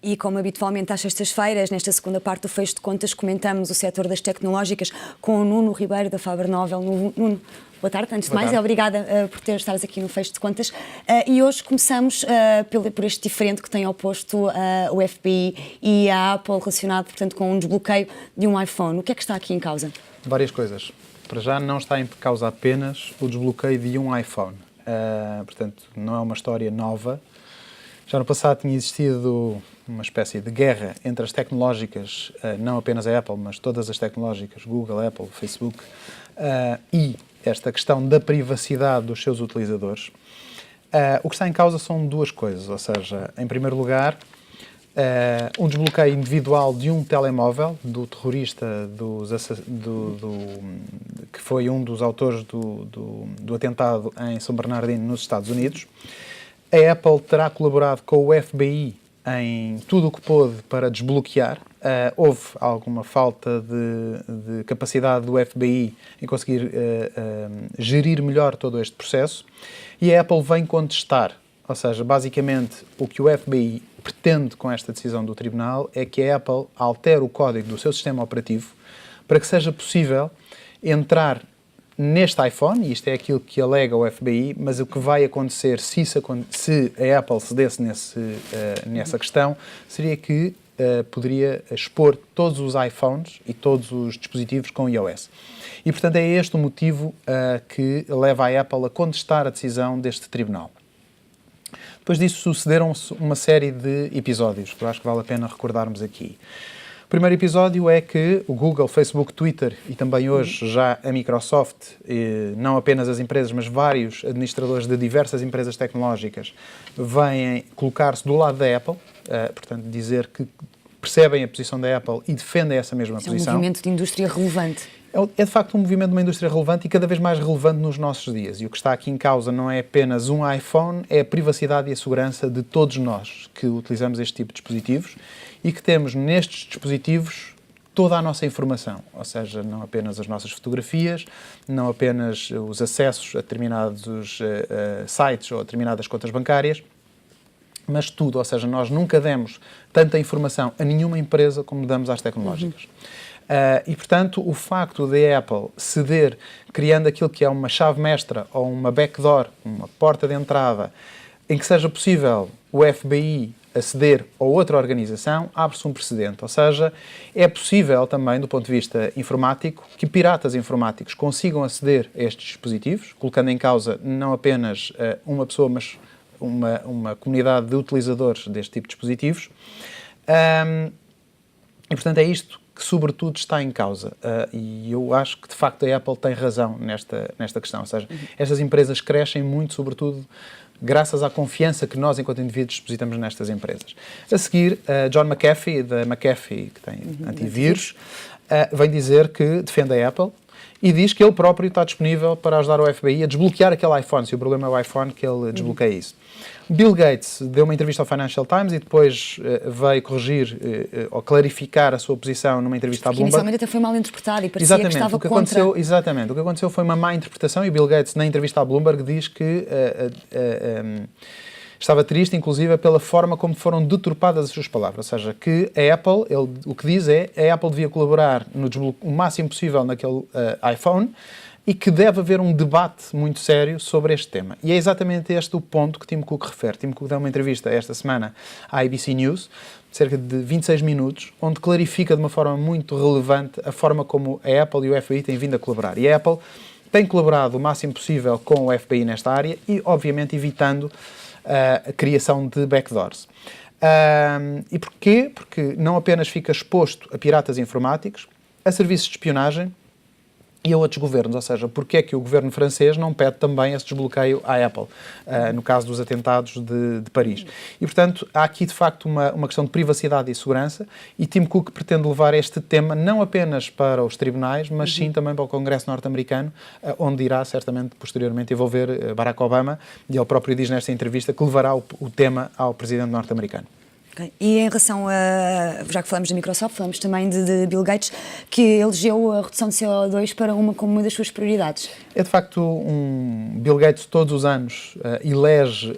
E como habitualmente às sextas-feiras, nesta segunda parte do Fecho de Contas, comentamos o setor das tecnológicas com o Nuno Ribeiro da Faber Novel. Nuno, boa tarde. Antes de mais, obrigada por estares aqui no Fecho de Contas. E hoje começamos por este diferente que tem oposto o FBI e a Apple relacionado, portanto, com um desbloqueio de um iPhone. O que é que está aqui em causa? Várias coisas. Para já não está em causa apenas o desbloqueio de um iPhone. Portanto, não é uma história nova. Já no passado tinha existido uma espécie de guerra entre as tecnológicas, não apenas a Apple, mas todas as tecnológicas, Google, Apple, Facebook, e esta questão da privacidade dos seus utilizadores. O que está em causa são duas coisas, ou seja, em primeiro lugar, um desbloqueio individual de um telemóvel do terrorista que foi um dos autores do atentado em São Bernardino, nos Estados Unidos. A Apple terá colaborado com o FBI em tudo o que pôde para desbloquear. Houve alguma falta de capacidade do FBI em conseguir gerir melhor todo este processo. E a Apple vem contestar. Ou seja, basicamente, o que o FBI pretende com esta decisão do Tribunal é que a Apple altere o código do seu sistema operativo para que seja possível entrar neste iPhone, e isto é aquilo que alega o FBI, mas o que vai acontecer se a Apple cedesse nessa questão, seria que poderia expor todos os iPhones e todos os dispositivos com iOS. E, portanto, é este o motivo que leva a Apple a contestar a decisão deste Tribunal. Depois disso sucederam-se uma série de episódios, que eu acho que vale a pena recordarmos aqui. O primeiro episódio é que o Google, Facebook, Twitter e também hoje já a Microsoft, não apenas as empresas, mas vários administradores de diversas empresas tecnológicas, vêm colocar-se do lado da Apple, portanto dizer que percebem a posição da Apple e defendem essa mesma posição. É um movimento de indústria relevante. É de facto um movimento de uma indústria relevante e cada vez mais relevante nos nossos dias. E o que está aqui em causa não é apenas um iPhone, é a privacidade e a segurança de todos nós que utilizamos este tipo de dispositivos e que temos nestes dispositivos toda a nossa informação. Ou seja, não apenas as nossas fotografias, não apenas os acessos a determinados sites ou a determinadas contas bancárias, mas tudo. Ou seja, nós nunca demos tanta informação a nenhuma empresa como damos às tecnológicas. E, portanto, o facto de a Apple ceder, criando aquilo que é uma chave mestra ou uma backdoor, uma porta de entrada, em que seja possível o FBI aceder a outra organização, abre-se um precedente. Ou seja, é possível também, do ponto de vista informático, que piratas informáticos consigam aceder a estes dispositivos, colocando em causa não apenas uma pessoa, mas uma comunidade de utilizadores deste tipo de dispositivos. E, portanto, é isto que, sobretudo, está em causa. E eu acho que, de facto, a Apple tem razão nesta questão. Ou seja, estas empresas crescem muito, sobretudo, graças à confiança que nós, enquanto indivíduos, depositamos nestas empresas. A seguir, John McAfee, da McAfee, que tem antivírus, vem dizer que defende a Apple e diz que ele próprio está disponível para ajudar o FBI a desbloquear aquele iPhone, se o problema é o iPhone, que ele desbloqueia isso. Bill Gates deu uma entrevista ao Financial Times e depois veio corrigir ou clarificar a sua posição numa entrevista à Bloomberg. Inicialmente até foi mal interpretado e parecia que estava contra... Exatamente. O que aconteceu foi uma má interpretação e Bill Gates, na entrevista à Bloomberg, diz que estava triste, inclusive, pela forma como foram deturpadas as suas palavras. Ou seja, que a Apple, o que diz é a Apple devia colaborar o máximo possível naquele iPhone e que deve haver um debate muito sério sobre este tema. E é exatamente este o ponto que Tim Cook refere. Tim Cook deu uma entrevista esta semana à ABC News, de cerca de 26 minutos, onde clarifica de uma forma muito relevante a forma como a Apple e o FBI têm vindo a colaborar. E a Apple tem colaborado o máximo possível com o FBI nesta área e, obviamente, evitando a criação de backdoors. E porquê? Porque não apenas fica exposto a piratas informáticos, a serviços de espionagem e a outros governos, ou seja, porque é que o governo francês não pede também esse desbloqueio à Apple, no caso dos atentados de Paris. E, portanto, há aqui, de facto, uma questão de privacidade e segurança, e Tim Cook pretende levar este tema não apenas para os tribunais, mas sim também para o Congresso norte-americano, onde irá, certamente, posteriormente, envolver Barack Obama, e ele próprio diz nesta entrevista que levará o tema ao presidente norte-americano. Okay. E em relação a, já que falamos da Microsoft, falamos também de Bill Gates, que elegeu a redução de CO2 como uma das suas prioridades. É de facto Bill Gates todos os anos elege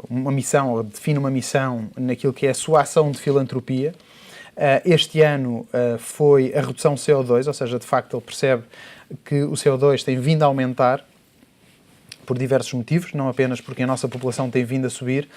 uma missão, ou define uma missão naquilo que é a sua ação de filantropia. Este ano foi a redução do CO2, ou seja, de facto ele percebe que o CO2 tem vindo a aumentar por diversos motivos, não apenas porque a nossa população tem vindo a subir,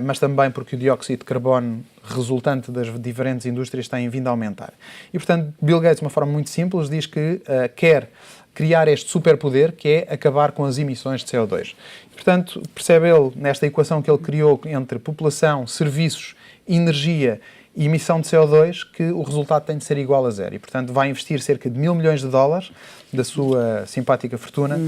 mas também porque o dióxido de carbono resultante das diferentes indústrias tem vindo a aumentar. E, portanto, Bill Gates, de uma forma muito simples, diz que quer criar este superpoder, que é acabar com as emissões de CO2. E, portanto, percebe ele, nesta equação que ele criou entre população, serviços, energia e emissão de CO2, que o resultado tem de ser igual a zero. E, portanto, vai investir cerca de $1.000 milhões da sua simpática fortuna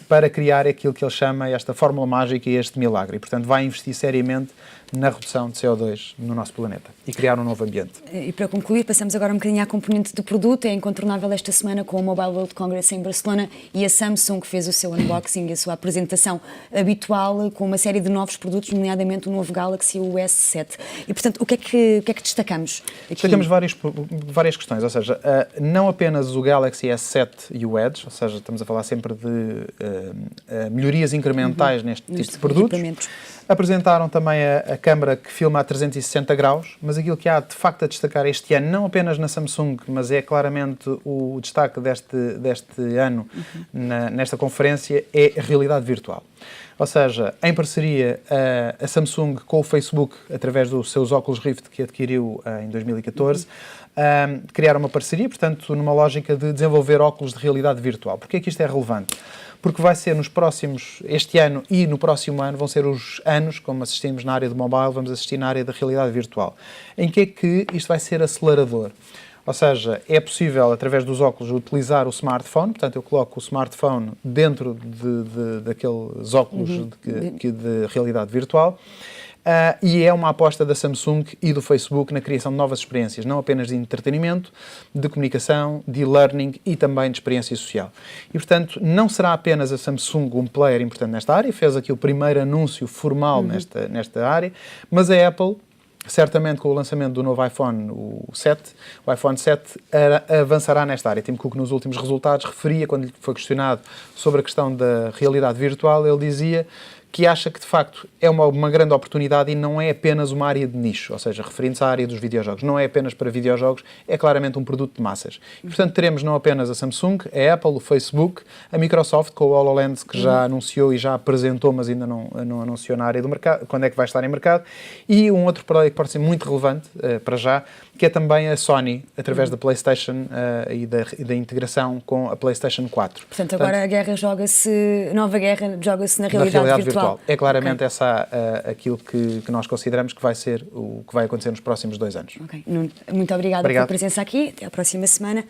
para criar aquilo que ele chama esta fórmula mágica e este milagre. E, portanto, vai investir seriamente na redução de CO2 no nosso planeta e criar um novo ambiente. E para concluir, passamos agora um bocadinho à componente do produto. É incontornável esta semana com o Mobile World Congress em Barcelona e a Samsung que fez o seu unboxing e a sua apresentação habitual com uma série de novos produtos, nomeadamente o novo Galaxy, o S7. E, portanto, o que é que destacamos aqui? Destacamos várias questões, ou seja, não apenas o Galaxy S7 e o Edge, ou seja, estamos a falar sempre de melhorias incrementais neste tipo de produtos. Apresentaram também a câmara que filma a 360 graus, mas aquilo que há de facto a destacar este ano, não apenas na Samsung, mas é claramente o destaque deste ano nesta conferência, é a realidade virtual. Ou seja, em parceria a Samsung com o Facebook, através dos seus óculos Rift que adquiriu em 2014, criaram uma parceria, portanto, numa lógica de desenvolver óculos de realidade virtual. Porquê é que isto é relevante? Porque vai ser este ano e no próximo ano, vão ser os anos, como assistimos na área do mobile, vamos assistir na área da realidade virtual. Em que é que isto vai ser acelerador? Ou seja, é possível, através dos óculos, utilizar o smartphone, portanto, eu coloco o smartphone dentro daqueles óculos de realidade virtual, e é uma aposta da Samsung e do Facebook na criação de novas experiências, não apenas de entretenimento, de comunicação, de e-learning e também de experiência social. E, portanto, não será apenas a Samsung um player importante nesta área, fez aqui o primeiro anúncio formal nesta área, mas a Apple, certamente com o lançamento do novo iPhone, o iPhone 7, avançará nesta área. Tim Cook, nos últimos resultados, referia, quando lhe foi questionado sobre a questão da realidade virtual, ele dizia que acha que, de facto, é uma grande oportunidade e não é apenas uma área de nicho, ou seja, referindo-se à área dos videojogos. Não é apenas para videojogos, é claramente um produto de massas. E, portanto, teremos não apenas a Samsung, a Apple, o Facebook, a Microsoft, com o HoloLens, que já anunciou e já apresentou, mas ainda não anunciou na área do mercado, quando é que vai estar em mercado, e um outro produto que pode ser muito relevante, para já, que é também a Sony, através da PlayStation e da integração com a PlayStation 4. Portanto, agora a nova guerra joga-se na realidade virtual. É claramente aquilo que nós consideramos que vai ser o que vai acontecer nos próximos 2 anos. Nuno, muito obrigada pela presença aqui. Até à próxima semana.